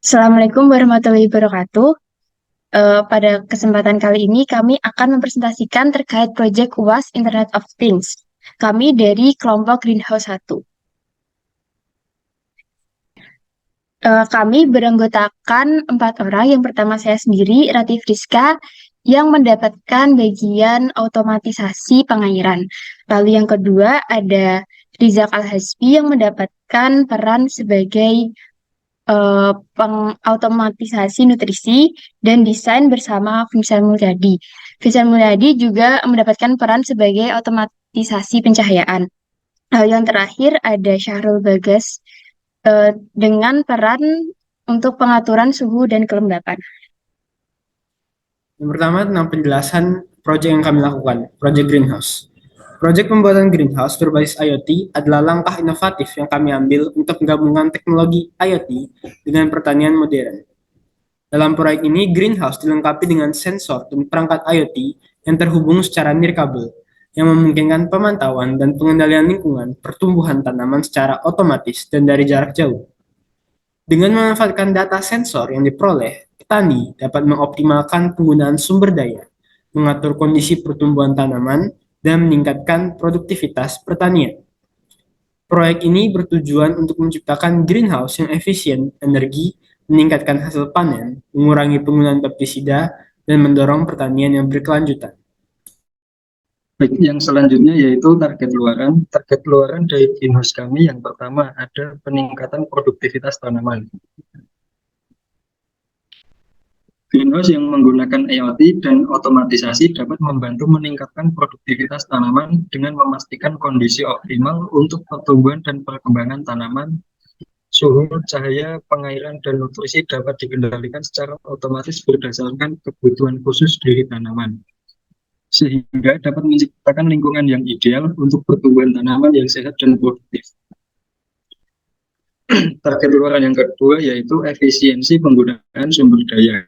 Assalamualaikum warahmatullahi wabarakatuh. Pada kesempatan kali ini kami akan mempresentasikan terkait proyek UAS Internet of Things. Kami dari kelompok Greenhouse 1. Kami beranggotakan 4 orang. Yang pertama saya sendiri, Rati Friska, yang mendapatkan bagian otomatisasi pengairan. Lalu yang kedua ada Rizak Al-Hasbi yang mendapatkan peran sebagai pengautomatisasi nutrisi dan desain bersama Vincent Mulyadi. Vincent Mulyadi juga mendapatkan peran sebagai otomatisasi pencahayaan. Yang terakhir ada Syahrul Bagas dengan peran untuk pengaturan suhu dan kelembapan. Yang pertama tentang penjelasan proyek yang kami lakukan, proyek Greenhouse. Proyek pembuatan greenhouse berbasis IoT adalah langkah inovatif yang kami ambil untuk menggabungkan teknologi IoT dengan pertanian modern. Dalam proyek ini, greenhouse dilengkapi dengan sensor dan perangkat IoT yang terhubung secara nirkabel, yang memungkinkan pemantauan dan pengendalian lingkungan pertumbuhan tanaman secara otomatis dan dari jarak jauh. Dengan memanfaatkan data sensor yang diperoleh, petani dapat mengoptimalkan penggunaan sumber daya, mengatur kondisi pertumbuhan tanaman, dan meningkatkan produktivitas pertanian. Proyek ini bertujuan untuk menciptakan greenhouse yang efisien energi, meningkatkan hasil panen, mengurangi penggunaan pestisida, dan mendorong pertanian yang berkelanjutan. Baik, yang selanjutnya yaitu target luaran. Target luaran dari greenhouse kami yang pertama ada peningkatan produktivitas tanaman. Greenhouse yang menggunakan IoT dan otomatisasi dapat membantu meningkatkan produktivitas tanaman dengan memastikan kondisi optimal untuk pertumbuhan dan perkembangan tanaman. Suhu, cahaya, pengairan, dan nutrisi dapat dikendalikan secara otomatis berdasarkan kebutuhan khusus dari tanaman, sehingga dapat menciptakan lingkungan yang ideal untuk pertumbuhan tanaman yang sehat dan produktif. Target luaran yang kedua yaitu efisiensi penggunaan sumber daya.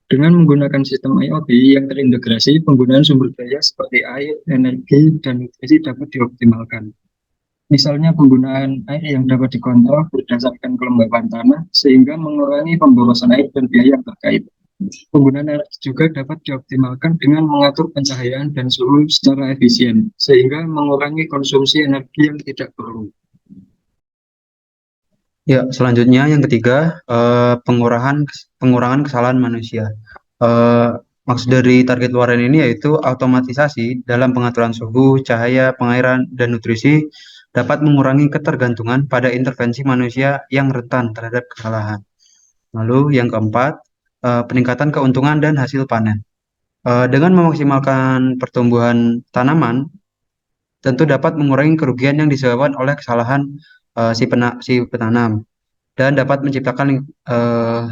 Dengan menggunakan sistem IoT yang terintegrasi, penggunaan sumber daya seperti air, energi, dan nutrisi dapat dioptimalkan. Misalnya penggunaan air yang dapat dikontrol berdasarkan kelembapan tanah sehingga mengurangi pemborosan air dan biaya yang terkait. Penggunaan energi juga dapat dioptimalkan dengan mengatur pencahayaan dan suhu secara efisien sehingga mengurangi konsumsi energi yang tidak perlu. Ya, selanjutnya yang ketiga, pengurangan kesalahan manusia. Maksud dari target luaran ini yaitu otomatisasi dalam pengaturan suhu, cahaya, pengairan, dan nutrisi dapat mengurangi ketergantungan pada intervensi manusia yang rentan terhadap kesalahan. Lalu yang keempat, peningkatan keuntungan dan hasil panen. Dengan memaksimalkan pertumbuhan tanaman, tentu dapat mengurangi kerugian yang disebabkan oleh kesalahan si petanam dan dapat menciptakan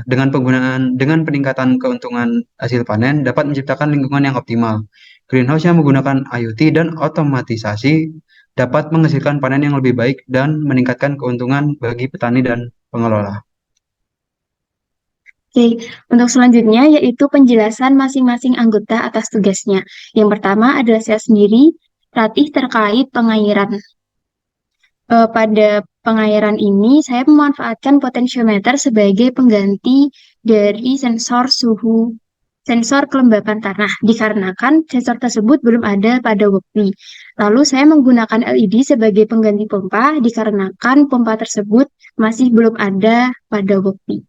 dengan peningkatan keuntungan hasil panen dapat menciptakan lingkungan yang optimal. Greenhouse yang menggunakan IoT dan otomatisasi dapat menghasilkan panen yang lebih baik dan meningkatkan keuntungan bagi petani dan pengelola. Oke, untuk selanjutnya yaitu penjelasan masing-masing anggota atas tugasnya. Yang pertama adalah saya sendiri, Ratih, terkait pengairan. Pada pengairan ini, saya memanfaatkan potensiometer sebagai pengganti dari sensor suhu, sensor kelembapan tanah, dikarenakan sensor tersebut belum ada pada WOPI. Lalu saya menggunakan LED sebagai pengganti pompa, dikarenakan pompa tersebut masih belum ada pada WOPI.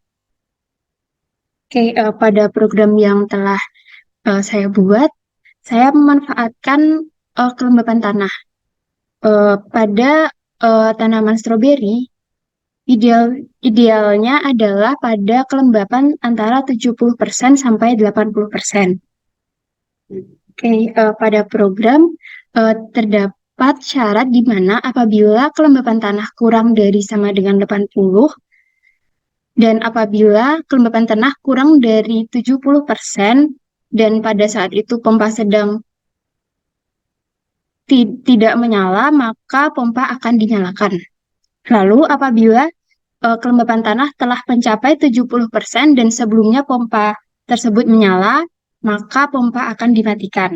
Oke, pada program yang telah saya buat, saya memanfaatkan kelembapan tanah. Pada tanaman stroberi, idealnya adalah pada kelembapan antara 70% sampai 80%. Oke, pada program terdapat syarat di mana apabila kelembapan tanah kurang dari sama dengan 80 dan apabila kelembapan tanah kurang dari 70% dan pada saat itu pompa sedang tidak menyala, maka pompa akan dinyalakan. Lalu apabila kelembapan tanah telah mencapai 70% dan sebelumnya pompa tersebut menyala, maka pompa akan dimatikan.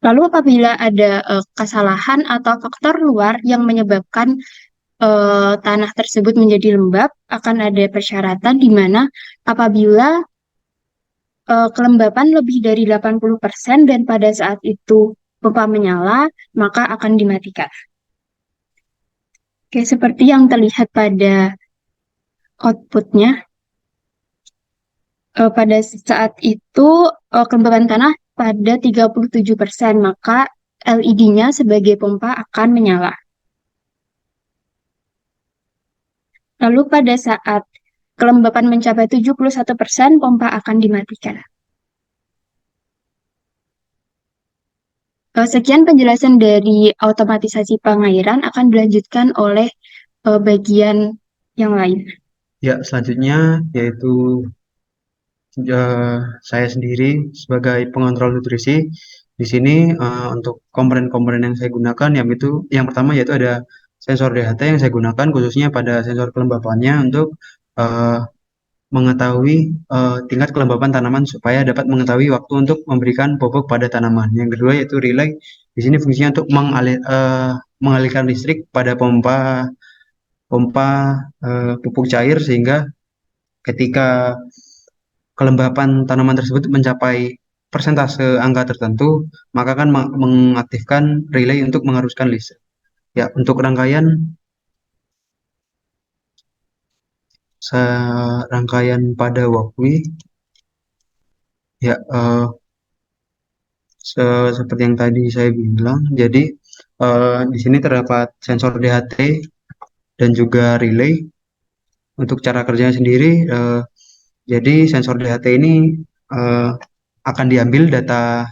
Lalu apabila ada kesalahan atau faktor luar yang menyebabkan tanah tersebut menjadi lembab, akan ada persyaratan di mana apabila kelembapan lebih dari 80% dan pada saat itu pompa menyala, maka akan dimatikan. Oke, seperti yang terlihat pada outputnya, pada saat itu kelembapan tanah pada 37%, maka LED-nya sebagai pompa akan menyala. Lalu pada saat kelembapan mencapai 71%, pompa akan dimatikan. Sekian penjelasan dari otomatisasi pengairan, akan dilanjutkan oleh bagian yang lain. Ya, selanjutnya yaitu saya sendiri sebagai pengontrol nutrisi. Di sini untuk komponen-komponen yang saya gunakan yang pertama yaitu ada sensor DHT yang saya gunakan khususnya pada sensor kelembapannya untuk eh, mengetahui tingkat kelembapan tanaman supaya dapat mengetahui waktu untuk memberikan pupuk pada tanaman. Yang kedua yaitu relay. Di sini fungsinya untuk mengalirkan listrik pada pompa pompa pupuk cair sehingga ketika kelembapan tanaman tersebut mencapai persentase angka tertentu, maka akan mengaktifkan relay untuk mengaruskan listrik. Ya, untuk rangkaian pada walkway, ya seperti yang tadi saya bilang, jadi di sini terdapat sensor DHT dan juga relay. Untuk cara kerjanya sendiri, jadi sensor DHT ini eh, akan diambil data.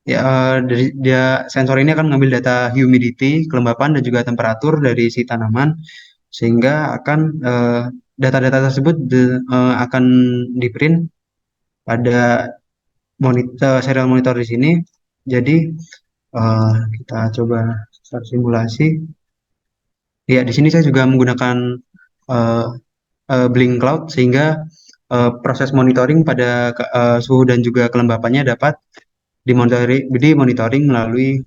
Ya, dari dia sensor ini akan mengambil data humidity, kelembapan dan juga temperatur dari si tanaman, sehingga akan data-data tersebut akan di-print pada serial monitor di sini. Jadi kita coba start simulasi. Ya, di sini saya juga menggunakan uh, Blink Cloud sehingga proses monitoring pada suhu dan juga kelembapannya dapat dimonitoring melalui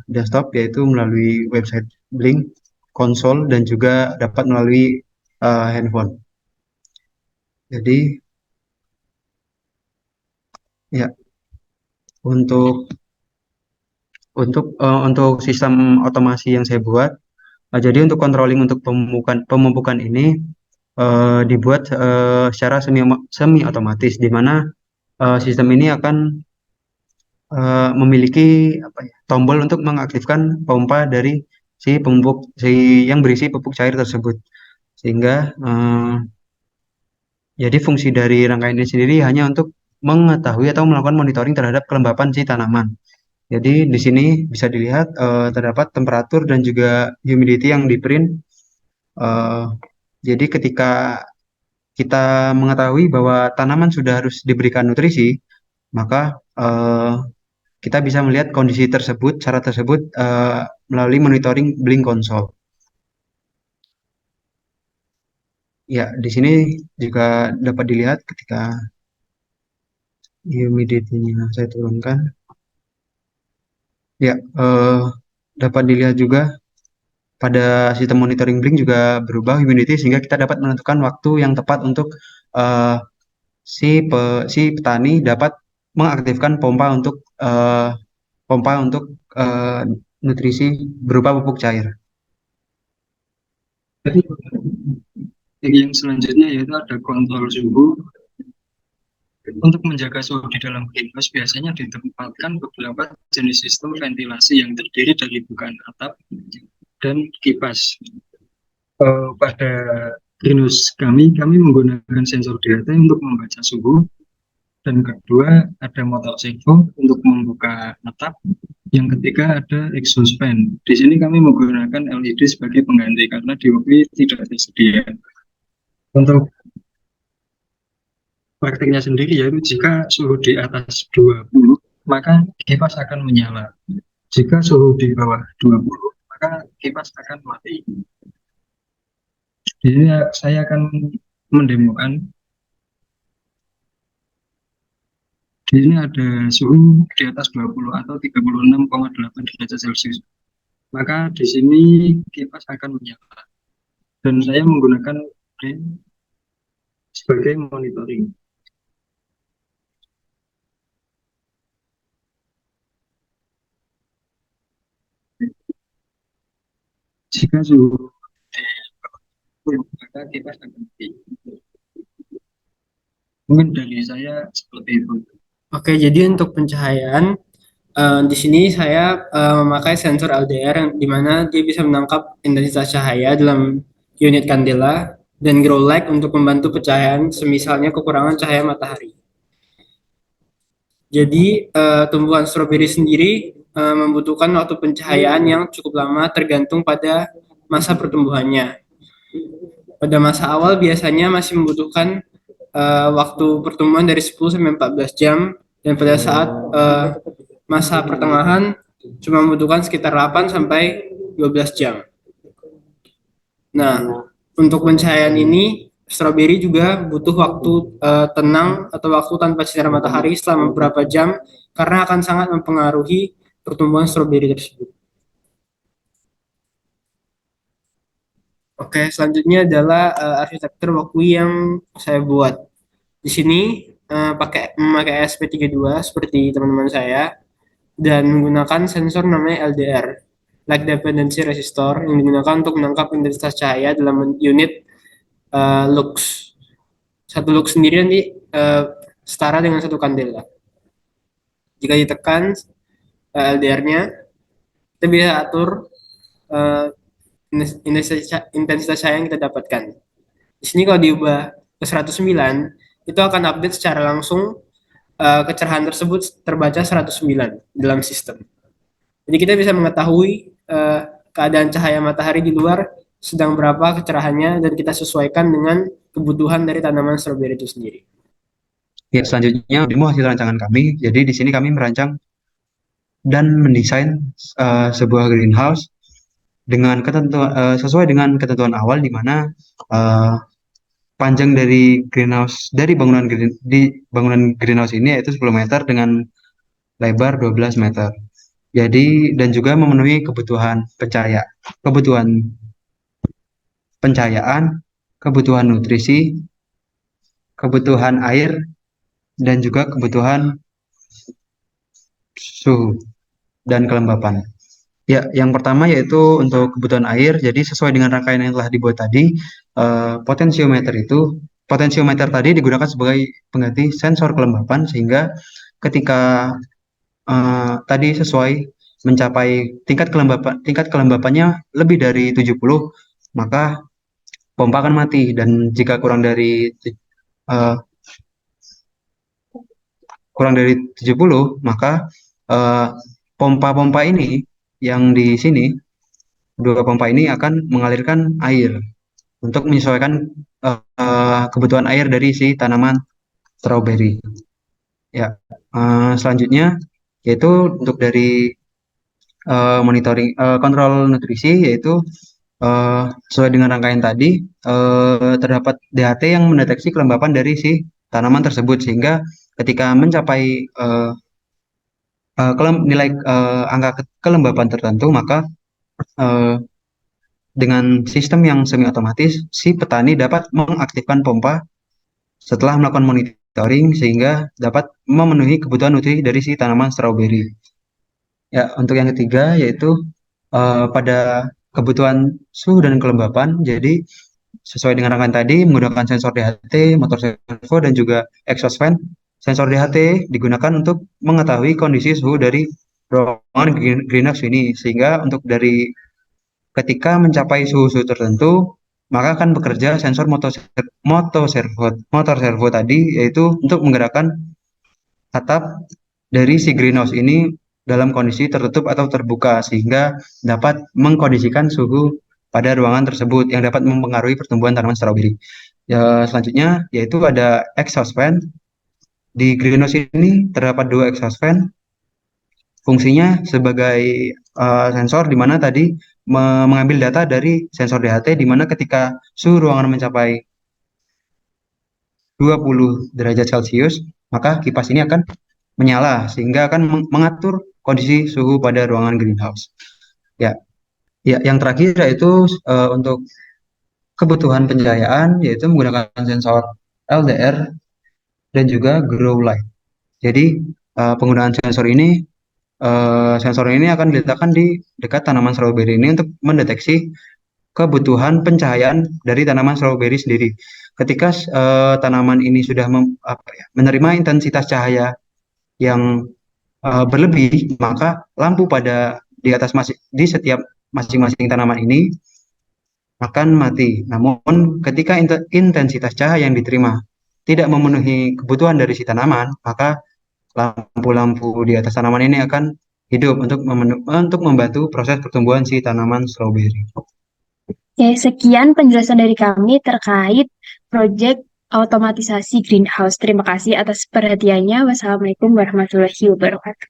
desktop yaitu melalui website Blink, konsol dan juga dapat melalui handphone. Jadi ya untuk untuk sistem otomasi yang saya buat, jadi untuk controlling untuk pemupukan ini dibuat secara semi otomatis di mana sistem ini akan memiliki apa ya, tombol untuk mengaktifkan pompa dari si yang berisi pupuk cair tersebut. Sehingga jadi fungsi dari rangkaian ini sendiri hanya untuk mengetahui atau melakukan monitoring terhadap kelembapan si tanaman. Jadi di sini bisa dilihat terdapat temperatur dan juga humidity yang di print. Jadi ketika kita mengetahui bahwa tanaman sudah harus diberikan nutrisi, maka kita bisa melihat kondisi tersebut, cara tersebut melalui monitoring Blink Console. Ya, di sini juga dapat dilihat ketika humidity-nya saya turunkan. Ya, dapat dilihat juga pada sistem monitoring Blink juga berubah humidity sehingga kita dapat menentukan waktu yang tepat untuk uh, si petani dapat mengaktifkan pompa untuk uh, nutrisi berupa pupuk cair. Jadi yang selanjutnya yaitu ada kontrol suhu. Untuk menjaga suhu di dalam greenhouse biasanya ditempatkan beberapa jenis sistem ventilasi yang terdiri dari bukaan atap dan kipas. Pada greenhouse kami menggunakan sensor DHT untuk membaca suhu, dan kedua ada motor servo untuk membuka atap. Yang ketiga ada exhaust fan. Di sini kami menggunakan LED sebagai pengganti karena di WP tidak tersedia. Untuk praktiknya sendiri yaitu jika suhu di atas 20 maka kipas akan menyala. Jika suhu di bawah 20 maka kipas akan mati. Di sini saya akan mendemokan. Di sini ada suhu di atas 20 atau 36,8 derajat Celcius. maka di sini kipas akan menyala dan saya menggunakan green sebagai monitoring. Jika suhu maka kipas akan mati. Mungkin dari saya seperti itu. Oke, jadi untuk pencahayaan di sini saya memakai sensor LDR yang dimana dia bisa menangkap intensitas cahaya dalam unit kandela dan grow light untuk membantu pencahayaan semisalnya kekurangan cahaya matahari. Jadi tumbuhan stroberi sendiri membutuhkan waktu pencahayaan yang cukup lama tergantung pada masa pertumbuhannya. Pada masa awal biasanya masih membutuhkan waktu pertumbuhan dari 10 sampai 14 jam dan pada saat masa pertengahan cuma membutuhkan sekitar 8 sampai 12 jam. Nah, untuk pencahayaan ini stroberi juga butuh waktu tenang atau waktu tanpa sinar matahari selama beberapa jam karena akan sangat mempengaruhi pertumbuhan stroberi tersebut. Oke, selanjutnya adalah arsitektur wakui yang saya buat. Di sini memakai ESP32 seperti teman-teman saya dan menggunakan sensor namanya LDR, Light Dependency Resistor, yang digunakan untuk menangkap intensitas cahaya dalam unit lux. Satu lux sendiri nanti setara dengan satu kandela. Jika ditekan LDR-nya, kita bisa atur uh, intensitas cahaya yang kita dapatkan. Di sini kalau diubah ke 109, itu akan update secara langsung kecerahan tersebut terbaca 109 dalam sistem. Jadi kita bisa mengetahui keadaan cahaya matahari di luar sedang berapa kecerahannya dan kita sesuaikan dengan kebutuhan dari tanaman stroberi itu sendiri. Ya, selanjutnya demo hasil rancangan kami. Jadi di sini kami merancang dan mendesain sebuah greenhouse dengan sesuai dengan ketentuan awal di mana panjang dari bangunan greenhouse ini yaitu 10 meter dengan lebar 12 meter. Jadi dan juga memenuhi kebutuhan pencahayaan, kebutuhan nutrisi, kebutuhan air dan juga kebutuhan suhu dan kelembapan. Ya, yang pertama yaitu untuk kebutuhan air. Jadi sesuai dengan rangkaian yang telah dibuat tadi, potensiometer tadi digunakan sebagai pengganti sensor kelembapan sehingga ketika tadi sesuai mencapai tingkat kelembapannya lebih dari 70, maka pompa akan mati dan jika uh, kurang dari 70, maka pompa-pompa ini yang di sini, dua pompa ini akan mengalirkan air untuk menyesuaikan kebutuhan air dari si tanaman stroberi. Ya, selanjutnya yaitu untuk dari monitoring kontrol nutrisi yaitu sesuai dengan rangkaian tadi terdapat DHT yang mendeteksi kelembapan dari si tanaman tersebut sehingga ketika mencapai nilai angka kelembapan tertentu maka dengan sistem yang semi otomatis si petani dapat mengaktifkan pompa setelah melakukan monitoring sehingga dapat memenuhi kebutuhan nutrisi dari si tanaman stroberi. Ya, untuk yang ketiga yaitu pada kebutuhan suhu dan kelembapan. Jadi sesuai dengan rangkaian tadi menggunakan sensor DHT, motor servo dan juga exhaust fan. Sensor DHT digunakan untuk mengetahui kondisi suhu dari ruangan greenhouse ini sehingga untuk dari ketika mencapai suhu-suhu tertentu maka akan bekerja sensor motor servo tadi yaitu untuk menggerakkan atap dari si greenhouse ini dalam kondisi tertutup atau terbuka sehingga dapat mengkondisikan suhu pada ruangan tersebut yang dapat mempengaruhi pertumbuhan tanaman stroberi. Ya, selanjutnya yaitu ada exhaust fan. Di greenhouse ini terdapat dua exhaust fan. Fungsinya sebagai sensor di mana tadi mengambil data dari sensor DHT di mana ketika suhu ruangan mencapai 20 derajat Celcius, maka kipas ini akan menyala sehingga akan mengatur kondisi suhu pada ruangan greenhouse. Ya, Ya, yang terakhir yaitu untuk kebutuhan pencahayaan yaitu menggunakan sensor LDR dan juga grow light. Jadi penggunaan sensor ini akan diletakkan di dekat tanaman stroberi ini untuk mendeteksi kebutuhan pencahayaan dari tanaman stroberi sendiri. Ketika tanaman ini sudah menerima intensitas cahaya yang berlebih, maka lampu di atas di setiap masing-masing tanaman ini akan mati. Namun ketika intensitas cahaya yang diterima tidak memenuhi kebutuhan dari si tanaman, maka lampu-lampu di atas tanaman ini akan hidup untuk membantu proses pertumbuhan si tanaman stroberi. Oke, sekian penjelasan dari kami terkait proyek otomatisasi greenhouse. Terima kasih atas perhatiannya. Wassalamualaikum warahmatullahi wabarakatuh.